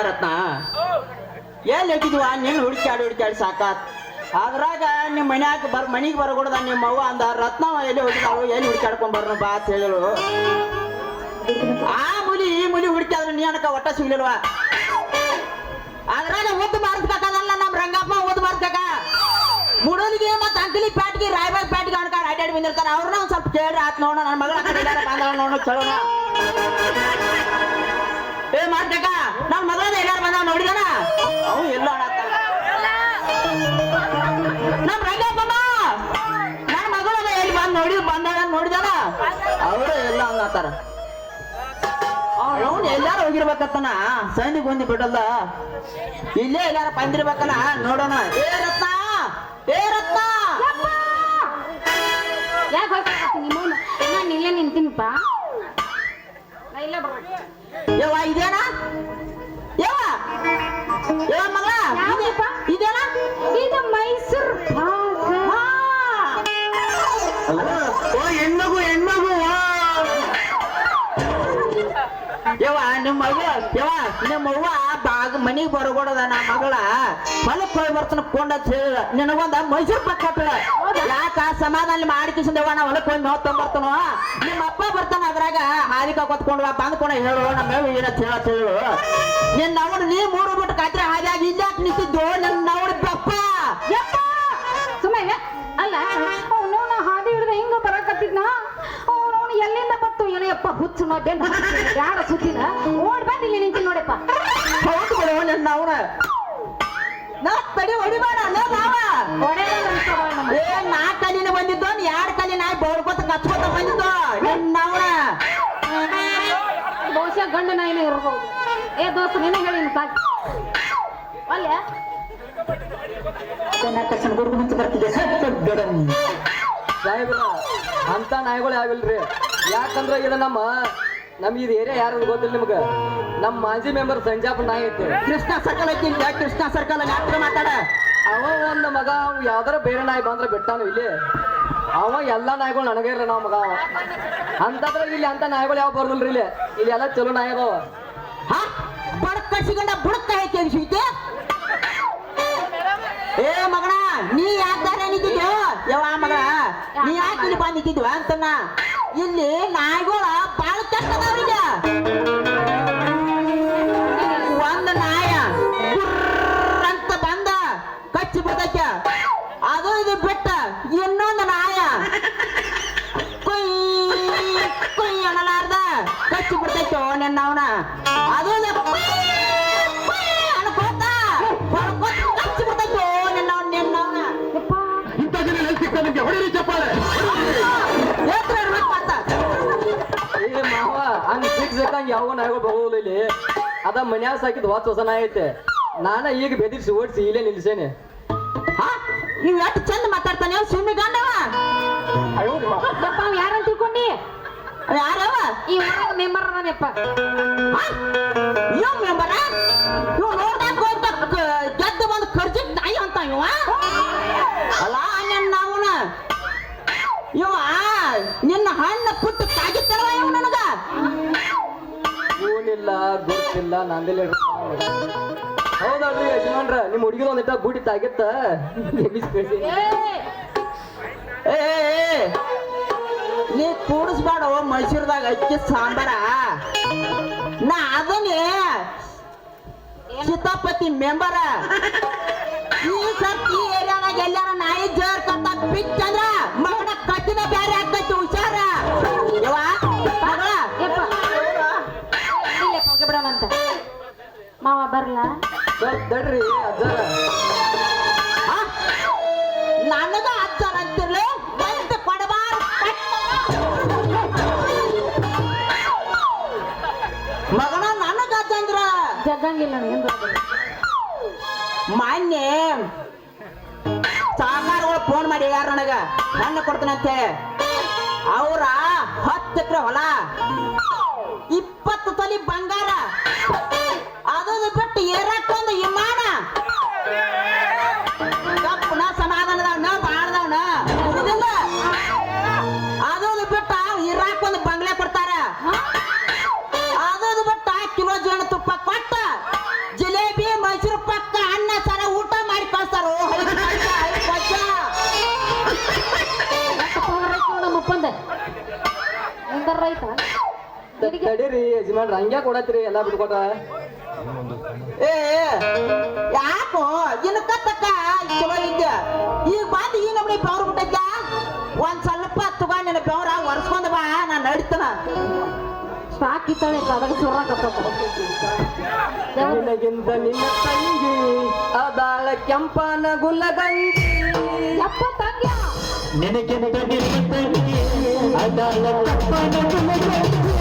ರತ್ನ ಎಲ್ಲಿ ಹೋಗಿದ್ವ ನಿನ್ನ ಹುಡುಕ್ಯಾಡಿ ಸಾಕಾತ್ ಅದ್ರಾಗ ನಿಮ್ಮ ಮನ್ಯಾಗ ಮನಿಗೆ ಬರಗೊಡದ ನಿಮ್ಮ ಅವ್ವ ಅಂದ ರತ್ನವ ಎಲ್ಲಿ ಹೋಗಿದ್ದಾಳು ಎಲ್ಲಿ ಹುಡುಕ್ಯಾಡ್ಕೊಂಡ್ ಬರ್ರ ಬಾ ಅಂತ ಹೇಳಿಳು ಆ ಮುಲಿ ಈ ಮುಲಿ ಹುಡುಕ್ಯಾದ್ರೆ ನೀ ಅನಕ ಒಟ್ಟ ಸಿಗ್ಲಿಲ್ವ ಅದ್ರಾಗ ಓದ್ ಮಾರ್ಸ್ಬೇಕಲ್ಲ ನಮ್ ರಂಗಪ್ಪ ಓದ್ ಮಾರ್ಸ್ಬೇಕ ಮುಡೋಲಿಗೆ ಮತ್ತೆ ಅಂಕಲಿ ಪ್ಯಾಟ್ಗೆ ರಾಯಬಾಗ್ ಪ್ಯಾಟ್ಗೆ ಅನ್ಕಾರ ಅಡ್ಡಾಡಿ ಬಂದಿರ್ತಾರ ಅವ್ರನ್ನ ಒಂದ್ ಸ್ವಲ್ಪ ಕೇಳ್ರಿ ಆತ್ ನೋಡ ನನ್ನ ಮಗಳ ಬಂದವ ನೋಡ ಚಲೋಣ ಏ ಮಾಡ್ಬೇಕ ನನ್ ಮಗಳ ಎಲ್ಲಾರು ಬಂದವ ನೋಡಿದಾನ ಅವು ಎಲ್ಲೋ ಅಡತ್ತ ನಮ್ ರಂಗಪ್ಪಮ್ಮ ನನ್ನ ಮಗಳ ಎಲ್ಲಿ ಬಂದ ನೋಡಿದಾನ ಅವರು ಎಲ್ಲ ಹಂಗಾತಾರ ಅವ್ನು ಎಲ್ಲಾರು ಹೋಗಿರ್ಬೇಕತ್ತನ ಸೈನಿಗೆ ಬಂದಿ ಬಿಡಲ್ಲ ಇಲ್ಲೇ ಎಲ್ಲಾರ ಬಂದಿರ್ಬೇಕಲ್ಲ ನೋಡೋಣ ಏ ರತ್ನ ಯಾಕೆ ನಾನು ಇಲ್ಲೇ ನಿಂತೀನಿಪ್ಪ ಯವ್ವ ಇದೇನಾ ಯವ್ವ ಮಗಳ ಇದೇನಾ ಇದು ಮೈಸೂರು ಹೆಣ್ಮಗು ಯವ್ವ ನಿಮ್ಮ ಅವ್ವ ಮನಿಗೆ ಬರಗೊಡದ ನಾ ಮಗಳ ಹೊಲಕ್ ಹೋಗಿ ಬರ್ತಾನ ಕೊಂಡ ನಿನಗೊಂದ ಮೈಸೂರು ಪಾಕ್ ಕೊಟ್ಟಳ ಯಾಕ ಸಮಾಧಾನ ಮಾಡಿಕಿಸಿದವ ನಾ ಹೊಲಕ್ ಹೋಗಿ ನೋಡ್ ತೊಗೊಂಬರ್ತಾನ ನಿಮ್ಮ ಅಪ್ಪ ಬರ್ತಾನ ಅದ್ರಾಗ ಹಾಲಿಕ ಕೊತ್ಕೊಂಡ್ ಬಂದ್ಕೊಂಡ ಹೇಳು ನಮ್ಮ ಏನಂತ ಹೇಳು ನಿನ್ನ ಅವನು ನೀ 3 ಬಿಟ್ಟು ಕಾತ್ರೆ ಹಾದಿಯಾಗಿ ಇಲ್ಲಾಕ್ ನಿಂತಿದ್ದು ನನ್ನ ಅವಳು ಬಪ್ಪ ಸುಮ್ಮನೆ ಅಲ್ಲ ಅವನು ಹಾದಿ ಹಿಡಿದ ಹಿಂಗ ಬರಕತ್ತಿದ್ನ ಅವನು ಎಲ್ಲಿಂದ ಬತ್ತು ಏನಯ್ಯಪ್ಪ ಹುಚ್ಚು ನೋಡ್ಬೇಡ ಯಾರ ಸುದ್ದಿನ ಓಡ್ ಬಂದು ಇಲ್ಲಿ ನಿಂತಿ ನೋಡಪ್ಪ ಹೌದು ಬಿಡು ನನ್ನ ಅವನ ನಾ ತಡಿ ಹೊಡಿಬೇಡ ನಾ ಕಲಿನ ಬಂದಿದ್ದು 2 ಕಲಿ ನಾ ಬೋಡ್ಕೊತ ಕಚ್ಕೋತ ಬಂದಿದ್ದು ನನ್ನ ಅವನ ಬಹುಶಃ ಗಂಡ ನಾಯಿನೇ ಇರ್ಬೋದು ಏ ದೋಸ್ತ ನೀನೇ ಹೇಳಿ ಸಾಕು ಅಲ್ಲ ಅಂತ ನಾಯಿಗಳು ಯಾವಿಲ್ರಿ ಯಾಕಂದ್ರ ಇದು ನಮ್ ಇದು ಏರಿಯಾ ಯಾರು ಗೊತ್ತಿಲ್ಲ ನಿಮ್ಗ ನಮ್ ಮಾಜಿ ಮೆಂಬರ್ ಸಂಜಾಪುರ ನಾಯಿ ಐತಿ ಕೃಷ್ಣ ಸರ್ಕಲ್ ಐತಿ ಕೃಷ್ಣ ಸರ್ಕಲ್ ಮಾತಾಡ ಅವ ಒಂದ್ ಮಗ ಅವ್ ಯಾವ್ದಾರ ಬೇರೆ ನಾಯಿ ಬಂದ್ರೆ ಬಿಟ್ಟಾನು ಇಲ್ಲಿ ಅವ ಎಲ್ಲಾ ನಾಯಿಗಳು ನನಗೇ ಇರ ನಾವ್ ಮಗ ಅವ ಅಂತಂದ್ರ ಇಲ್ಲಿ ಅಂತ ನಾಯಿಗಳು ಯಾವ ಬರ್ದಲ್ರಿ ಇಲ್ಲಿ ಎಲ್ಲ ಚಲೋ ನಾಯಿ ಅದಾವ ಬಡಕ್ ಕಟ್ಸಿಕೊಂಡ ಬುಡಕ್ಕ ಹಾಕಿ ಏ ಮಗನ ನೀ ಯಾಕಾರ ನಿಂತಿದ್ಯೋ ಯಾವ ಮಗಳ ನೀ ಯಾಕೆ ಇಲ್ಲಿ ಬಂದ್ ನಿಂತಿದ್ವ ಅಂತನ ಇಲ್ಲಿ ನಾಯಿಗಳ ಬಾಳ ಕಷ್ಟ ಅದಾವ್ರಿಗೆ ಒಂದ್ ನಾಯ ಅಂತ ಬಂದ ಕಚ್ಚಿ ಬಿಡ್ತೈತ ಅದು ಇದು ಬಿಟ್ಟ ಇನ್ನೊಂದು ನಾಯ ಕುಯ್ ಅನ್ನಲಾರ್ದ ಕಚ್ಚಿ ಬಿಡ್ತೈತೋ ನಿನ್ನ ಅವನ ಅದು ಹಂಗ ಸಿಕ್ಸಂಗ ಯಾವ ನಾಯಿಗಳು ಬರೋದಿಲ್ಲ ಇಲ್ಲಿ ಅದ ಮನ್ಯಾಗ ಸಾಕಿದ್ ಹೊಸ ನಾಯಿ ಐತೆ ನಾನ ಈಗ ಬೆದಿರ್ಸಿ ಓಡಿಸಿ ಇಲ್ಲೇ ನಿಲ್ಸೇನೆ ನೀವ್ ಎಷ್ಟು ಚಂದ ಮಾತಾಡ್ತಾನೆ ಸುಮ್ಮಿ ಗಂಡವ ಯಾರಂತ ತಿಳ್ಕೊಂಡಿ ಯಾರವ ಈ ಊರಾಗ ಮೆಂಬರ್ ಅದಾನಪ್ಪ ಇವ್ ಮೆಂಬರ ಇವ್ ನೋಡ್ದಾಗ ಗೆದ್ದು ಬಂದು ಖರ್ಚಿ ನಾಯಿ ಅಂತ ಇವ ಅಲ್ಲ ನನ್ನ ಅವನ ಇವ ನಿನ್ನ ಹಣ್ಣ ಪುಟ್ಟು ಕಾಗಿತ್ತಲ್ವ ಇವ್ ನನಗ ಏನಿಲ್ಲ ಗೊತ್ತಿಲ್ಲ ನಂದೆಲ್ಲ ಹೌದಲ್ರಿ ಯಜಮಾನ್ರ ನಿಮ್ ಹುಡುಗಿದ ಒಂದಿಟ್ಟ ಬೂಟಿ ತಾಗಿತ್ತ ನೀ ಕೂಡಿಸ್ಬೇಡ ಮೈಸೂರದಾಗ ಅಕ್ಕಿ ಸಾಂಬಾರ ನಾ ಅದನ್ನೇ ಚಿತ್ತಪತಿ ಮೆಂಬರ ಈ ಸರ್ತಿ ಏರಿಯಾದಾಗ ಎಲ್ಲಾರ ನಾಯಿ ಜರ್ ಕಟ್ಟ ಬಿಚ್ಚ ಅಂದ್ರ ಮಗನ ಕಟ್ಟಿನ ಬ್ಯಾರೆ ಆಗ್ತೈತಿ ಹುಷಾರ ಯವ್ವ ಮಗಳ ಹೋಗಿ ಬಿಡೋಣಂತ ಮಾವ ಬರ್ಲಾ ದಡ್ರಿ ಅಜ್ಜಾರ ನನಗ ಅಜ್ಜಾರ ಅಂತಿರ್ಲಿ ಬಂತ ಕೊಡಬಾರ ಮಗನ ನನಗ ಅಜ್ಜ ಅಂದ್ರ ಜಗ್ಗಂಗಿಲ್ಲ ಮಾನ್ಯ ಸಾಕಾರಗಳು ಫೋನ್ ಮಾಡಿ ಯಾರು ನನಗ ಹಣ್ಣು ಕೊಡ್ತಾನಂತೆ ಅವ್ರ 10 ಎಕರೆ ಹೊಲ 20 ತೊಲಿ ಬಂಗಾರ ಅದನ್ನು ಬಿಟ್ಟು ಏರಾಕೊಂದು ವಿಮಾನ ಕಪ್ಪನ ಸಮಾಧಾನದವನ ಬಾಳ್ದವನ ಅದನ್ನು ಬಿಟ್ಟ ಇರಾಕೊಂದು ಬಂಗ್ಲೆ ಕೊಡ್ತಾರ ಅದನ್ನು ಬಿಟ್ಟ ಕಿಲೋ ಜೇನು ತುಪ್ಪ ಕೊಟ್ಟ ತಡೀರಿ ಯಜಮಾನ್ರ ಹಂಗ್ಯಾ ಕೊಡತ್ರಿ ಎಲ್ಲಾ ಬಿಟ್ಕೊಟ ಏ ಯಾಕೋ ಇನ್ನು ಕತ್ತಕ್ಕ ಚಲೋ ಇದ್ದ ಈಗ ಬಂದು ಈ ನಮ್ನಿ ಬೆವ್ರು ಬಿಟ್ಟೈತ ಒಂದ್ ಸ್ವಲ್ಪ ತಗೋ ನಿನ್ನ ಬೆವ್ರ ಒರೆಸ್ಕೊಂಡ್ ಬಾ ನಾನು ನಡಿತನ ಸಾಕಿತ್ತಾಳೆ ಅದಾಗ ಸುರ್ರಾಕತ್ತ ನಿನಗಿಂತ ನಿನ್ನ ತಂಗಿ ಅದಾಳ ಕೆಂಪನ ಗುಲ್ಲದಂಗಿ ಯಪ್ಪ ತಂಗ್ಯ ನಿನಗಿಂತ ನಿನ್ನ ತಂಗಿ ಅದಾಳ ಕೆಂಪನ ಗುಲ್ಲದಂಗಿ.